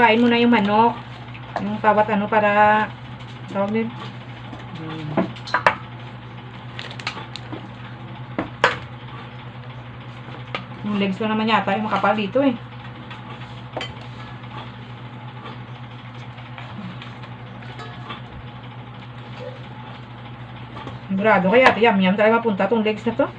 hiwain mo na yung manok. Yung bawat ano para tawag din. Yung legs ko naman yata yung makapal dito eh. Sigurado kaya yum talaga mapunta tong legs na to.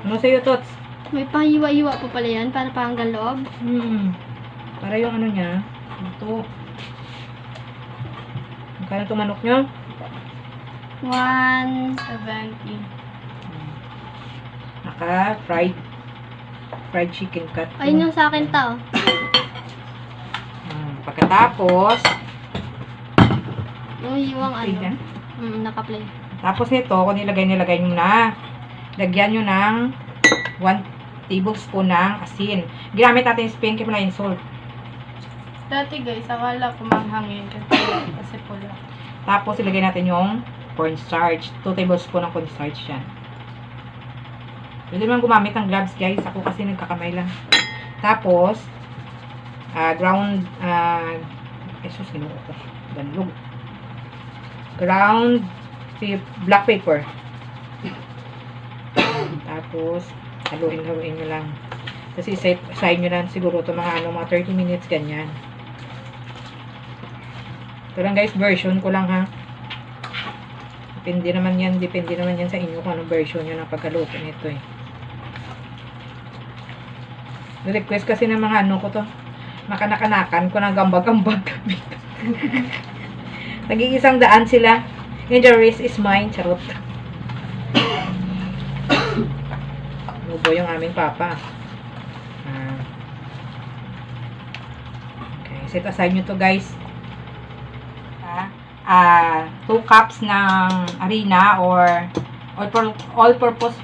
Ano sa'yo, Tots? May pahiwa-hiwa po pala yan para panggal loob. Para yung ano niya. Ito. Magkano itong manok nyo? 170. Naka fried chicken cut. Ayun yung sa akin tao. Pagkatapos, Yung hiwang okay, ano. Naka-play. Tapos nito, kung nilagay nyo na, lagyan nyo ng 1 tablespoon ng asin. Ginamit natin yung spinky pala yung salt. Dati guys, akala ko manghangin kasi pula. Tapos ilagay natin yung cornstarch. 2 tablespoon ng cornstarch yan. Pwede naman gumamit ng gloves guys. Ako kasi nagkakamay lang. Tapos, ground, esos, sinuko ko. Ganlog. Ground black pepper. Tapos, haluin nyo lang. Kasi side nyo lang siguro ito mga 30 minutes ganyan. Ito lang guys, version ko lang ha. Depende naman yan sa inyo kung anong version nyo ng pagkaluto nito eh. Request kasi ng mga ko to. Makanakanakan ko ng gambag-gambag kami. Nag-iisang daan sila. And the rest is mine. Charot. Nubo yung aming papa. Okay. Set aside nyo to guys. 2 cups ng harina or all-purpose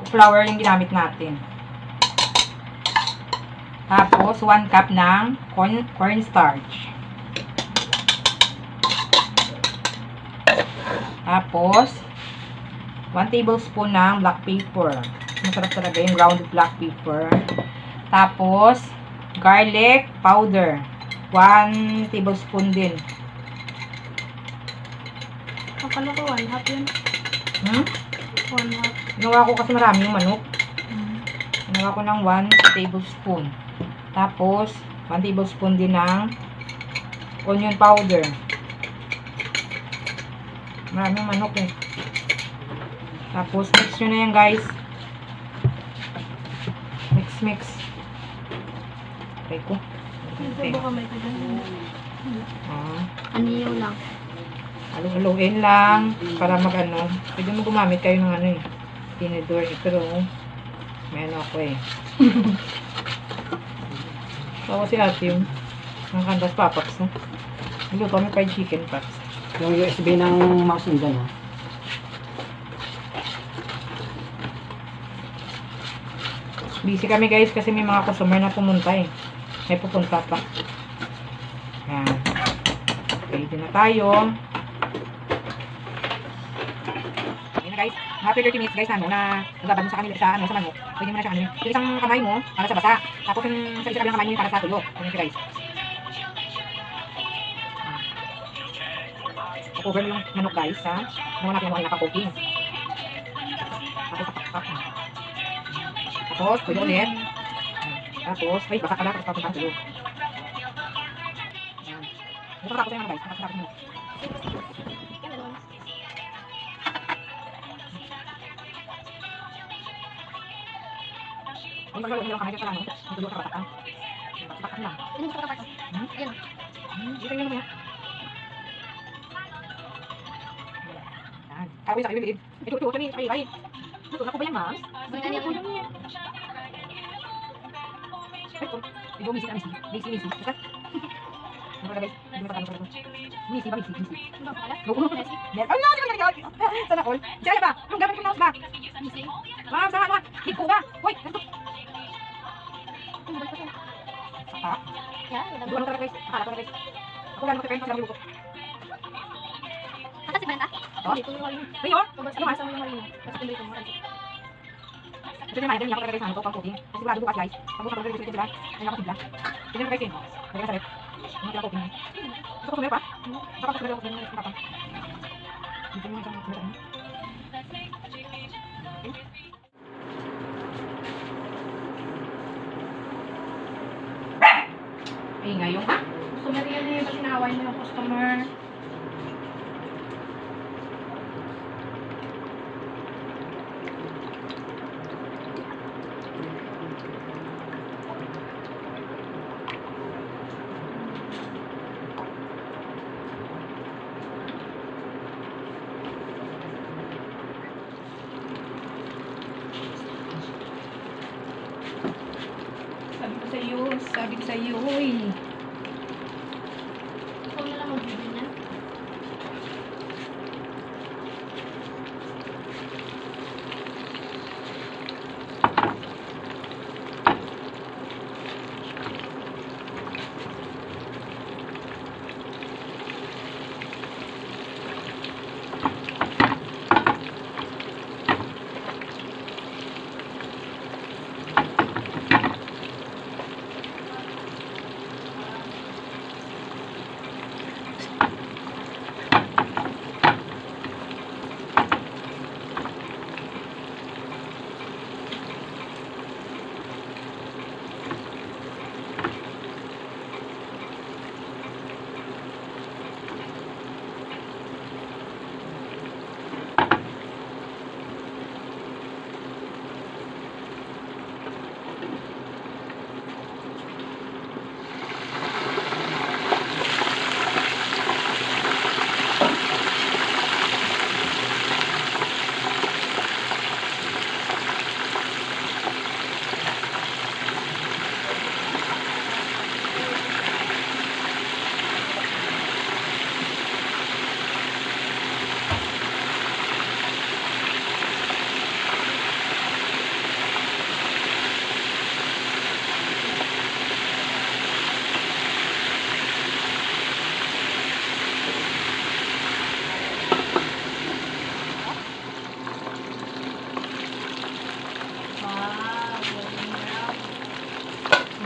flour yung ginamit natin. Tapos, 1 cup ng cornstarch. Tapos, 1 tablespoon ng black pepper. Masarap talaga yung ground black pepper. Tapos, garlic powder. 1 tablespoon din. Akala ko 1/2 yun. 1/2. Ginawa ko kasi marami yung manok. Ginawa ko ng 1 tablespoon. Tapos, 1 tablespoon din ng onion powder. Maraming manok eh. Tapos, mix nyo na yan guys. Mix. Okay ko. Okay. Aniyo lang. Haluin lang para mag-ano. Pwede mo gumamit kayo ng ano eh. Tinidor. Pero, may ano ako eh. Ako si ate yung kandas papaps na. Niluto kami fried chicken paps. Yung USB ng mouse nyo dyan, ha? Busy kami guys kasi may mga customer na pumunta eh. May pupunta pa. Yan. Ready na tayo. Ayan na guys. After 30 minutes guys na nagabad mo sa kanila sa manok. Pwede mo na siya yung isang kamay mo para sa basa. Tapos yung sa isang kamay mo yung para sa tuyo. Ayan siya guys. Cover yung manok guys ha. Naman natin yung mga naka-cooking. Tapos, pwede ulit. Tapos, ay, basa ka na. Tapos, tapos, tapos, tuyo. Ayan. Buka tapos yan guys. Tapos, tapos, ang pagkalo, hindi lang kamay ka lang. Tulo ka batak. Batak lang. Ano sa kapatid? Yan. Dito yun naman yan. Kawin sa kayo, ito kami, ay. Ito na ko ba yan, ma'am? Ano po yan? Ito, misi. Basta? Ano ba guys? Hindi ba takano sa Misi. Ano pala? Ay, no, di ba sana all? Siya ba? Anong gamit ko mouse ba? Missing? Ma'am, sana. Higko ba? Hoy, ganito. Ano ba ito? Ha? Yan, Ano talaga guys? Akala ko na guys. Ako lang magkakain sa labi ko. Ata si Brenda? Oh? Hindi, tuloy mo rin. Ngayon? Ano Ano mas? mo yung rin? Kasi tuloy ko mo. Ito yung manager niya ako talaga guys sa ano to, pang coating. Kasi sigurado bukas guys. Pag bukas mag-release sila, ay nakapigla. Tignan mo guys yun. Lagyan na sa rep. Yung kaya coating niya. Gusto ko sumer pa? Saka gusto ko sumer yung kapang. Dito yung isang sumer niya. Ay nga yung customer yan eh. Ba't inaaway mo yung customer? Sabi ko sa'yo, uy. Ikaw na lang magbibigyan niya.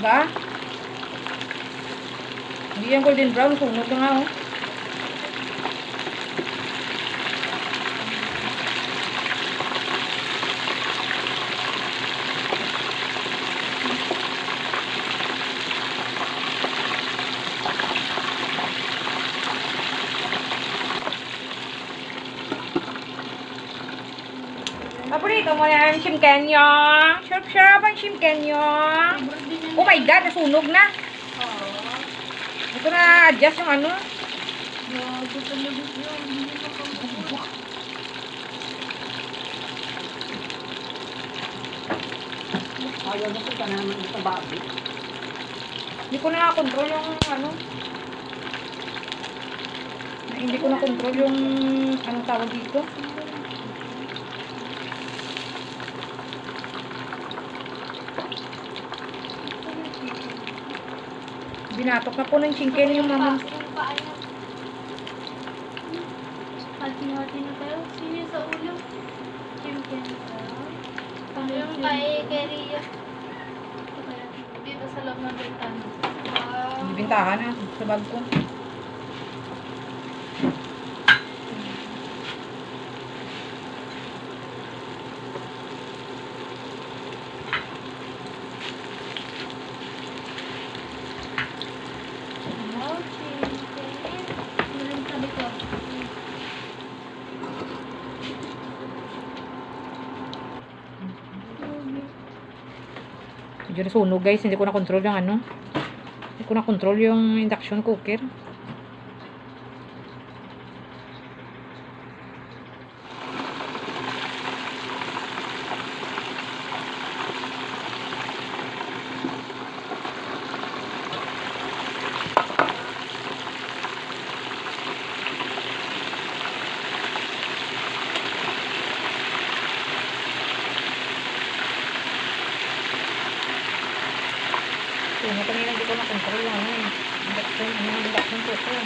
Diba? Hindi yung golden brown. Sunog na nga oh. Paborito mo na yung shimkenyong. Sarap-sarap ang shimkenyong. Oh my God, nasunog na. Ito na adjust yung ano. Gago talaga siya. Hindi na makapagod. Ayaw na ko ka naman sa babi. Hindi ko na control yung ano. Hindi ko na control yung anong tawag dito. Binatok na po ng chingken yung mama. Yung paa niya. Hati-hati na kayo. Sino yung sa ulo? Chimken ka. Yung kay Keria. Dito sa loob ng bintana. Hindi bintahan na sa bag ko. Wow, chimken. Meron sa likod. Medyo nasunog guys. Hindi ko na control yung ano. Hindi ko na control yung induction cooker. Kanina hindi ko na control yung ano eh. Induction cooker.